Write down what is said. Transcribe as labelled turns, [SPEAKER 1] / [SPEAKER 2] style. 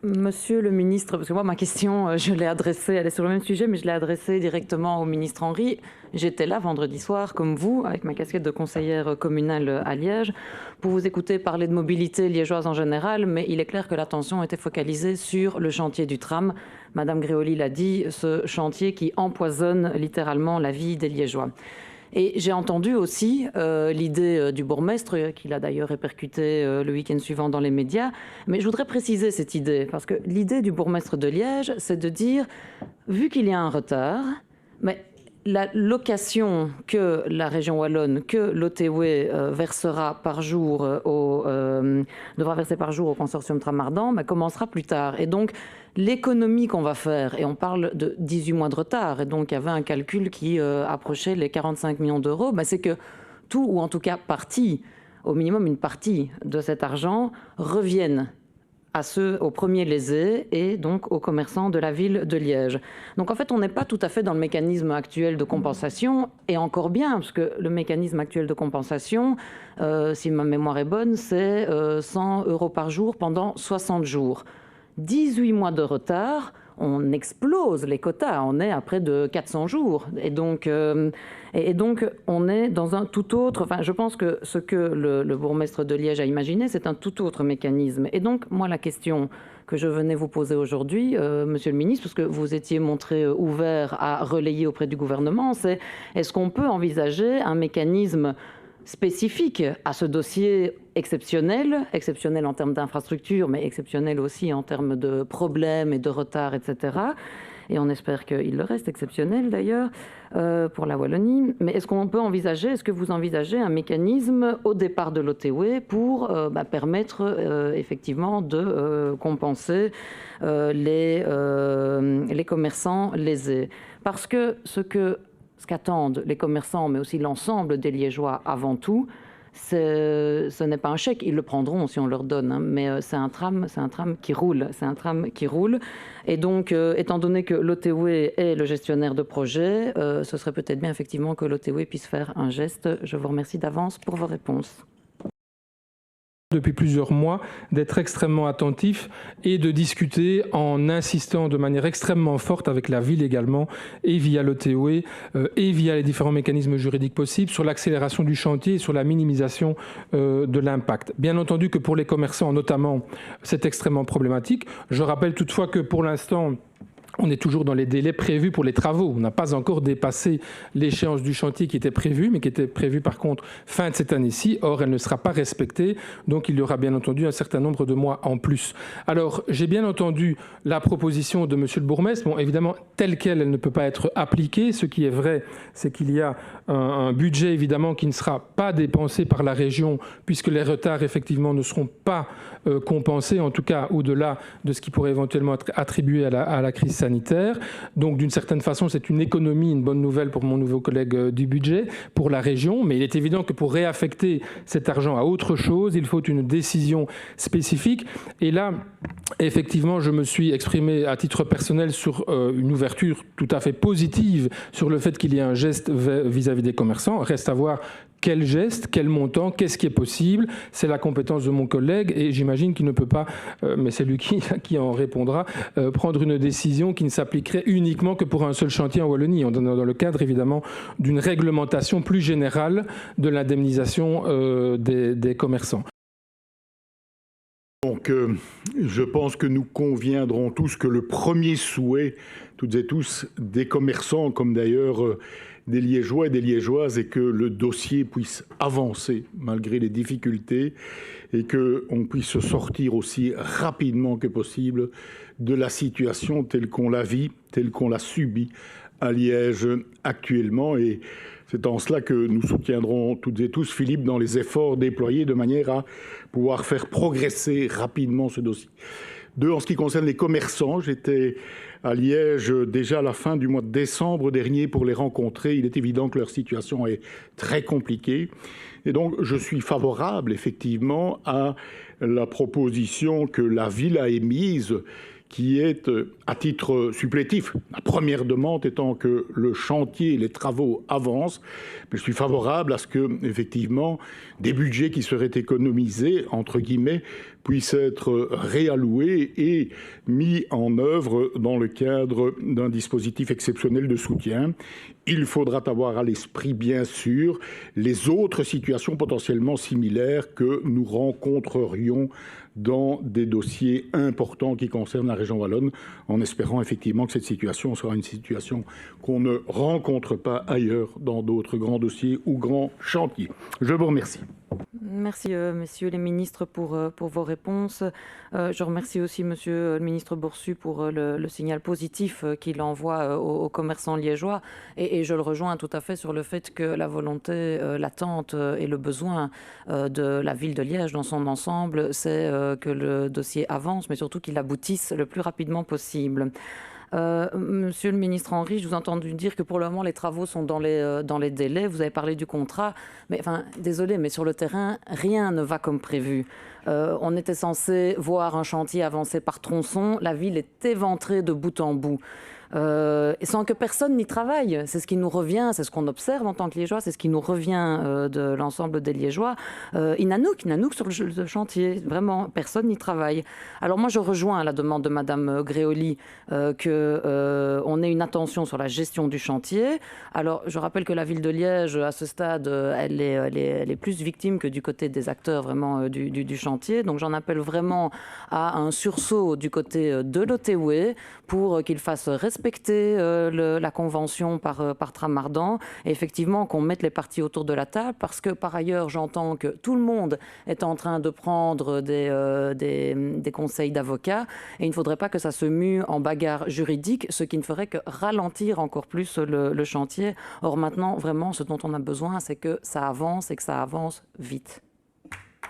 [SPEAKER 1] Monsieur le ministre, parce que moi, ma question, je l'ai adressée, elle est sur le même sujet, mais je l'ai adressée directement au ministre Henry. J'étais là vendredi soir, comme vous, avec ma casquette de conseillère communale à Liège, pour vous écouter parler de mobilité liégeoise en général, mais il est clair que l'attention était focalisée sur le chantier du tram. Madame Gréauly l'a dit, ce chantier qui empoisonne littéralement la vie des Liégeois. Et j'ai entendu aussi l'idée du bourgmestre, qu'il a d'ailleurs répercutée le week-end suivant dans les médias. Mais je voudrais préciser cette idée, parce que l'idée du bourgmestre de Liège, c'est de dire, vu qu'il y a un retard, mais la location que la région wallonne, que l'OTW versera par jour devra verser par jour au consortium Tram-Ardent, commencera plus tard. Et donc, l'économie qu'on va faire, et on parle de 18 mois de retard, et donc il y avait un calcul qui approchait les 45 millions d'euros, c'est que tout, ou en tout cas partie, au minimum une partie de cet argent, revienne à ceux, aux premiers lésés et donc aux commerçants de la ville de Liège. Donc en fait, on n'est pas tout à fait dans le mécanisme actuel de compensation, et encore bien, parce que le mécanisme actuel de compensation, si ma mémoire est bonne, c'est 100 € par jour pendant 60 jours. 18 mois de retard, on explose les quotas, on est à près de 400 jours. Et donc on est dans un tout autre... Enfin, je pense que ce que le bourgmestre de Liège a imaginé, c'est un tout autre mécanisme. Et donc, moi, la question que je venais vous poser aujourd'hui, monsieur le ministre, parce que vous étiez montré ouvert à relayer auprès du gouvernement, c'est est-ce qu'on peut envisager un mécanisme spécifique à ce dossier exceptionnel en termes d'infrastructure, mais exceptionnel aussi en termes de problèmes et de retard, etc. Et on espère qu'il le reste exceptionnel d'ailleurs pour la Wallonie. Mais est-ce qu'on peut envisager, est-ce que vous envisagez un mécanisme au départ de l'OTW pour permettre effectivement de compenser les commerçants lésés? Parce que ce qu'attendent les commerçants, mais aussi l'ensemble des Liégeois avant tout, ce n'est pas un chèque, ils le prendront si on leur donne, mais c'est un tram qui roule, Et donc, étant donné que l'OTW est le gestionnaire de projet, ce serait peut-être bien effectivement que l'OTW puisse faire un geste. Je vous remercie d'avance pour vos réponses.
[SPEAKER 2] Depuis plusieurs mois, d'être extrêmement attentif et de discuter en insistant de manière extrêmement forte avec la ville également, et via l'OTW, et via les différents mécanismes juridiques possibles, sur l'accélération du chantier et sur la minimisation de l'impact. Bien entendu que pour les commerçants notamment, c'est extrêmement problématique. Je rappelle toutefois que pour l'instant, on est toujours dans les délais prévus pour les travaux. On n'a pas encore dépassé l'échéance du chantier qui était prévue, mais qui était prévue par contre fin de cette année-ci. Or, elle ne sera pas respectée. Donc, il y aura bien entendu un certain nombre de mois en plus. Alors, j'ai bien entendu la proposition de monsieur le bourgmestre. Bon, évidemment, telle qu'elle, elle ne peut pas être appliquée. Ce qui est vrai, c'est qu'il y a un budget, évidemment, qui ne sera pas dépensé par la région, puisque les retards, effectivement, ne seront pas compensés, en tout cas au-delà de ce qui pourrait éventuellement être attribué à la crise sanitaire. Donc d'une certaine façon, c'est une économie, une bonne nouvelle pour mon nouveau collègue du budget, pour la région. Mais il est évident que pour réaffecter cet argent à autre chose, il faut une décision spécifique. Et là, effectivement, je me suis exprimé à titre personnel sur une ouverture tout à fait positive sur le fait qu'il y ait un geste vis-à-vis des commerçants. Reste à voir quel geste, quel montant, qu'est-ce qui est possible. C'est la compétence de mon collègue et j'imagine qu'il ne peut pas, mais c'est lui qui en répondra, prendre une décision qui ne s'appliquerait uniquement que pour un seul chantier en Wallonie. On est dans le cadre évidemment d'une réglementation plus générale de l'indemnisation des commerçants.
[SPEAKER 3] Donc, je pense que nous conviendrons tous que le premier souhait, toutes et tous, des commerçants, comme d'ailleurs des Liégeois et des Liégeoises, est que le dossier puisse avancer malgré les difficultés et qu'on puisse sortir aussi rapidement que possible de la situation telle qu'on la vit, telle qu'on la subit à Liège actuellement. Et c'est en cela que nous soutiendrons toutes et tous Philippe dans les efforts déployés de manière à pouvoir faire progresser rapidement ce dossier. En ce qui concerne les commerçants, j'étais à Liège déjà à la fin du mois de décembre dernier pour les rencontrer. Il est évident que leur situation est très compliquée. Et donc, je suis favorable effectivement à la proposition que la ville a émise, qui est à titre supplétif. La première demande étant que le chantier, les travaux avancent. Mais je suis favorable à ce que, effectivement, des budgets qui seraient économisés, entre guillemets, puissent être réalloués et mis en œuvre dans le cadre d'un dispositif exceptionnel de soutien. Il faudra avoir à l'esprit, bien sûr, les autres situations potentiellement similaires que nous rencontrerions dans des dossiers importants qui concernent la région wallonne, en espérant effectivement que cette situation sera une situation qu'on ne rencontre pas ailleurs dans d'autres grands dossiers ou grands chantiers. Je vous remercie.
[SPEAKER 1] Merci, messieurs les ministres, pour vos réponses. Je remercie aussi monsieur le ministre Boursu pour le signal positif qu'il envoie aux commerçants liégeois. Et je le rejoins tout à fait sur le fait que la volonté, l'attente et le besoin de la ville de Liège dans son ensemble, c'est que le dossier avance, mais surtout qu'il aboutisse le plus rapidement possible. Monsieur le ministre Henry, je vous ai entendu dire que pour le moment les travaux sont dans les délais. Vous avez parlé du contrat, mais enfin, désolé, mais sur le terrain, rien ne va comme prévu. On était censé voir un chantier avancer par tronçon. La ville est éventrée de bout en bout. Sans que personne n'y travaille. C'est ce qui nous revient, c'est ce qu'on observe en tant que Liégeois, c'est ce qui nous revient de l'ensemble des Liégeois. Inanouk sur le chantier, vraiment, personne n'y travaille. Alors moi, je rejoins la demande de Madame Gréoli qu'on ait une attention sur la gestion du chantier. Alors, je rappelle que la ville de Liège, à ce stade, elle est plus victime que du côté des acteurs vraiment du chantier. Donc, j'en appelle vraiment à un sursaut du côté de l'OTW pour qu'il fasse respecter la convention par Tramardan et effectivement qu'on mette les parties autour de la table parce que par ailleurs j'entends que tout le monde est en train de prendre des conseils d'avocats et il ne faudrait pas que ça se mue en bagarre juridique, ce qui ne ferait que ralentir encore plus le chantier. Or maintenant vraiment ce dont on a besoin c'est que ça avance et que ça avance vite.